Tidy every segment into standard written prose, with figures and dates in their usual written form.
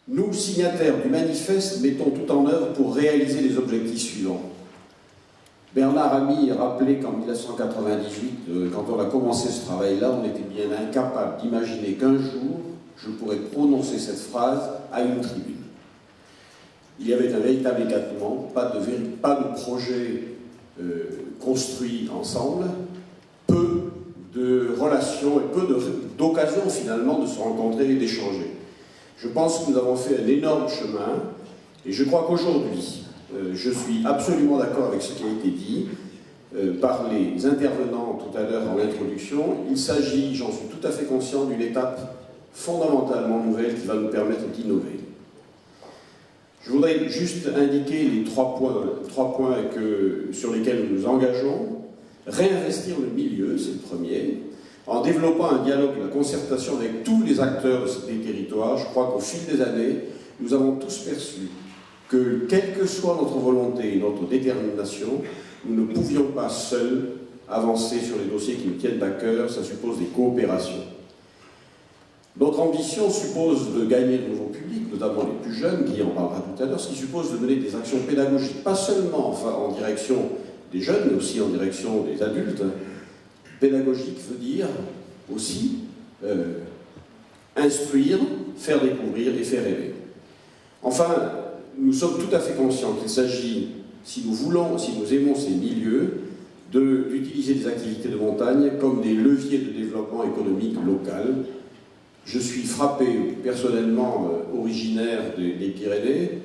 Nous, signataires du manifeste, mettons tout en œuvre pour réaliser les objectifs suivants. Bernard Ami rappelait qu'en 1998, quand on a commencé ce travail-là, on était bien incapable d'imaginer qu'un jour, je pourrais prononcer cette phrase à une tribune. Il y avait un véritable écartement, pas de projet construit ensemble, peu de relations et peu d'occasions finalement de se rencontrer et d'échanger. Je pense que nous avons fait un énorme chemin et je crois qu'aujourd'hui, je suis absolument d'accord avec ce qui a été dit par les intervenants tout à l'heure en introduction. Il s'agit, j'en suis tout à fait conscient, d'une étape fondamentalement nouvelle qui va nous permettre d'innover. Je voudrais juste indiquer les trois points sur lesquels nous nous engageons. Réinvestir le milieu, c'est le premier, en développant un dialogue et la concertation avec tous les acteurs des territoires. Je crois qu'au fil des années, nous avons tous perçu que, quelle que soit notre volonté et notre détermination, nous ne pouvions pas seuls avancer sur les dossiers qui nous tiennent à cœur, ça suppose des coopérations. Notre ambition suppose de gagner de nouveaux publics, notamment les plus jeunes, Guy en parlera tout à l'heure, ce qui suppose de mener des actions pédagogiques, pas seulement en direction des jeunes, mais aussi en direction des adultes. Pédagogique veut dire aussi instruire, faire découvrir et faire rêver. Enfin, nous sommes tout à fait conscients qu'il s'agit, si nous aimons ces milieux, d'utiliser des activités de montagne comme des leviers de développement économique local. Je suis frappé, personnellement originaire des Pyrénées,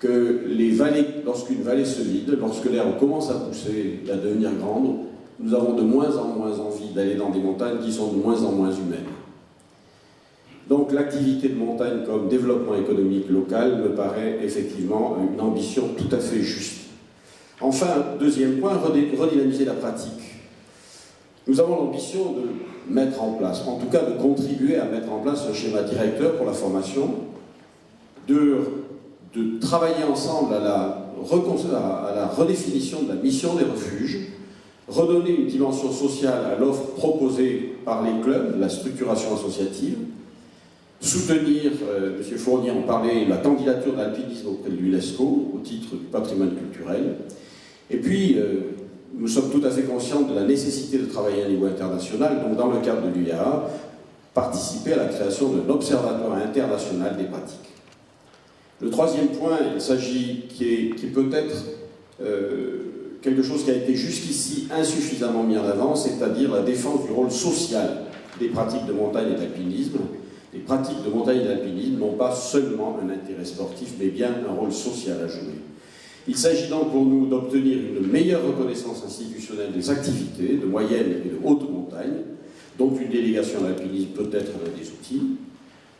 que les vallées, lorsqu'une vallée se vide, lorsque l'herbe commence à pousser et à devenir grande, nous avons de moins en moins envie d'aller dans des montagnes qui sont de moins en moins humaines. Donc l'activité de montagne comme développement économique local me paraît effectivement une ambition tout à fait juste. Enfin, deuxième point, redynamiser la pratique. Nous avons l'ambition de mettre en place, en tout cas de contribuer à mettre en place un schéma directeur pour la formation, de travailler ensemble à la redéfinition de la mission des refuges, redonner une dimension sociale à l'offre proposée par les clubs, la structuration associative, soutenir, M. Fournier en parlait, la candidature de l'alpinisme auprès de l'UNESCO au titre du patrimoine culturel. Et puis, nous sommes tout à fait conscients de la nécessité de travailler à un niveau international, donc dans le cadre de l'UIA, participer à la création d'un observatoire international des pratiques. Le troisième point, il s'agit, qui est peut-être quelque chose qui a été jusqu'ici insuffisamment mis en avant, c'est-à-dire la défense du rôle social des pratiques de montagne et d'alpinisme. Les pratiques de montagne et d'alpinisme n'ont pas seulement un intérêt sportif, mais bien un rôle social à jouer. Il s'agit donc pour nous d'obtenir une meilleure reconnaissance institutionnelle des activités de moyenne et de haute montagne, dont une délégation à l'alpinisme peut être un des outils,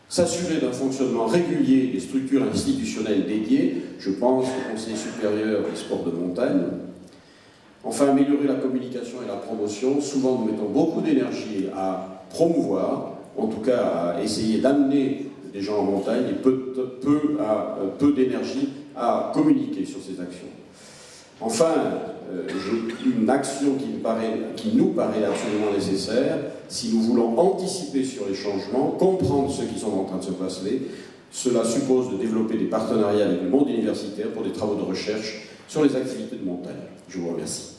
s'assurer d'un fonctionnement régulier des structures institutionnelles dédiées, je pense au Conseil supérieur des sports de montagne. Enfin, améliorer la communication et la promotion. Souvent, nous mettons beaucoup d'énergie à promouvoir, en tout cas à essayer d'amener des gens en montagne, et peu d'énergie à communiquer sur ces actions. Enfin, une action qui nous paraît absolument nécessaire, si nous voulons anticiper sur les changements, comprendre ceux qui sont en train de se passer, cela suppose de développer des partenariats avec le monde universitaire pour des travaux de recherche sur les activités de montagne. Je vous remercie.